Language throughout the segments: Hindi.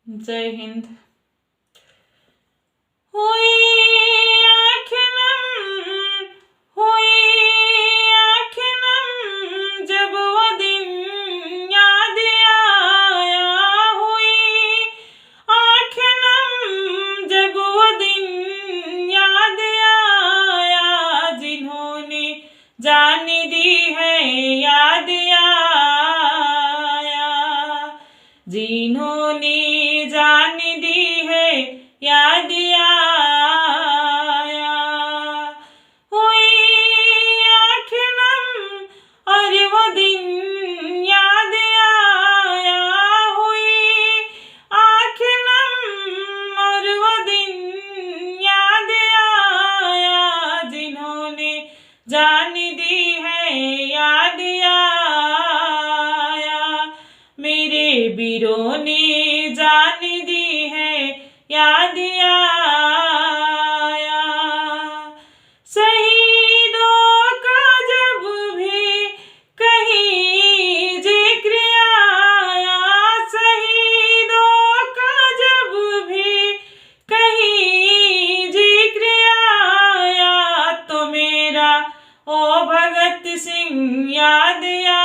जय हिंद। हुई आँखें नम, हुई आँखें नम, जब वो दिन याद आया। हुई आँखें नम, जब वो दिन याद आया। जिन्होंने जान दी है याद आया, जिन्होंने जान दी है याद आया। हुई आँखें नम और वो दिन याद आया। हुई आँखें नम और वो दिन याद आया। जिन्होंने जान दी है याद आया। मेरे वीरों ने जान दी है याद आया। शहीदों का जब भी कहीं जिक्र आया, शहीदों का जब भी कहीं जिक्र आया, तो मेरा ओ भगत सिंह याद आया।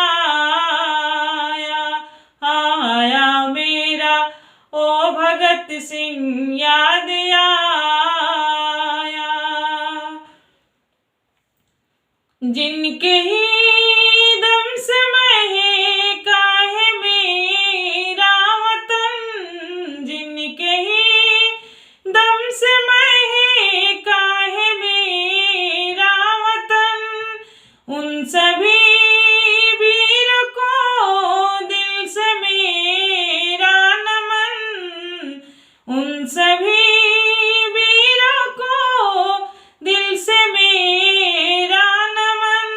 मेरा ओ भगत सिंह याद आया। जिनके ही दम से महका है मेरा वतन, जिनके ही दम से महका है मेरा वतन, उन सभी वीर को दिल से मेरा नमन। उन सभी वीरों को दिल से मेरा नमन।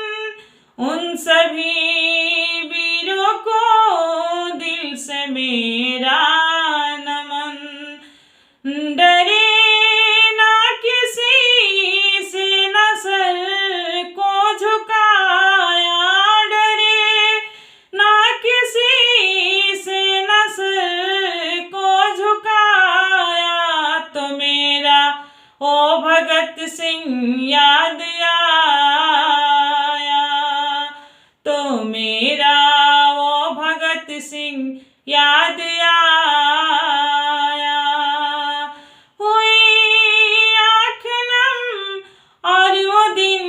उन सभी वीरों को दिल से मेरा नमन। डरे ना किसी से न सर को झुकाया, डरे ना किसी से न सर को झुकाया, तो मेरा ओ भगत सिंह याद आया। तो मेरा ओ भगत सिंह याद आया। हुई आँखें नम और वो दिन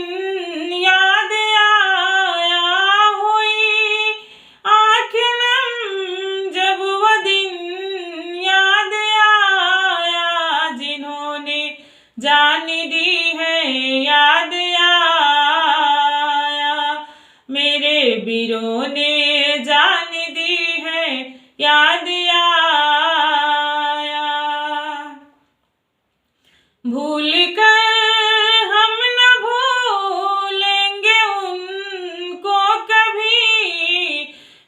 याद आया। हुई आँखें नम जब वो दिन याद आया। जिन्होंने जान दी है याद आया। मेरे वीरों ने जान दी है याद आया। भूल कर हम न भूलेंगे उनको कभी,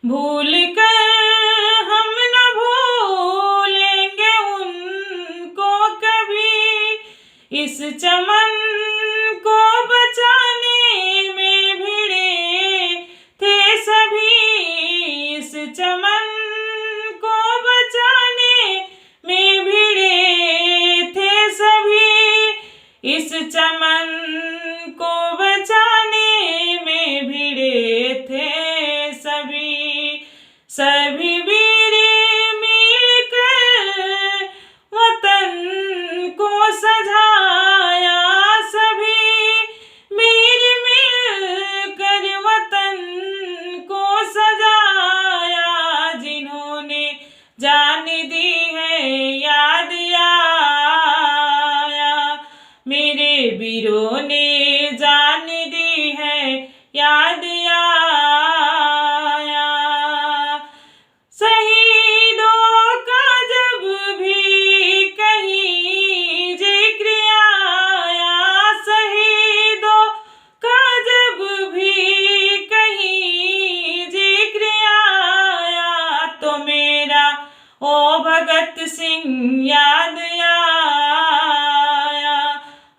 भूल कर हम न भूलेंगे उनको कभी। इस चमन को बचाने में भिड़े थे सभी, इस चमन को बचाने में भिड़े थे सभी। इस चमन को बचाने में भिड़े थे सभी। सभी वीर मिलकर वतन को सजाया, सभी वीर मिलकर वतन को सजाया। जिन्होंने जान दी है याद आया। मेरे वीरों ने जान दी है याद आया। शहीदों का जब भी कहीं जिक्र आया, शहीदों का जब भी कहीं जिक्र आया, तो मेरा ओ भगत सिंह याद आया।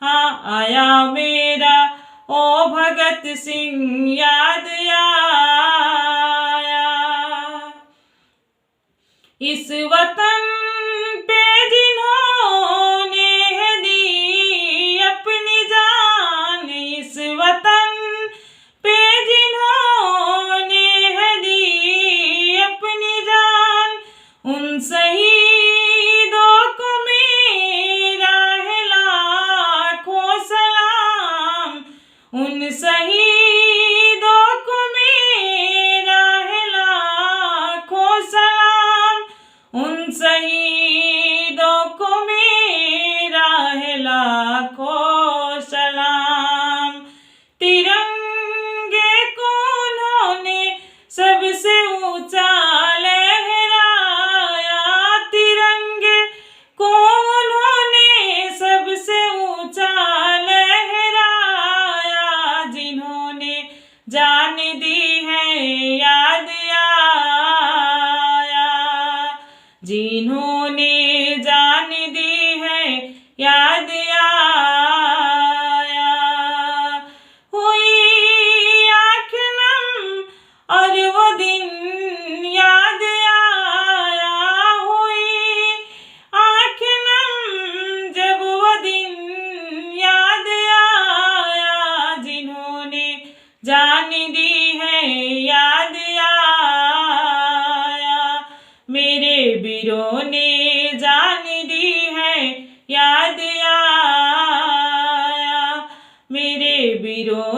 हाँ आया मेरा ओ भगत सिंह याद आया। इस वतन उन शहीदों को मेरा है लाखों सलाम, उन शहीदों को मेरा है लाखों सलाम, उन शहीदों को मेरा है लाखों सलाम। तिरंगे को उन्होंने सबसे ऊंचा लहराया, तिरंगे को उन्होंने सबसे ऊंचा लहराया, जिन्होंने जान दी है याद आया, जिन्होंने जान दी है याद आया। हुई आँख नम और वो दिन याद आया, हुई आँख नम जब वो दिन याद आया, जिन्होंने जान दी है याद आया। मेरे वीरों ने जान दी है याद आया, मेरे वीरों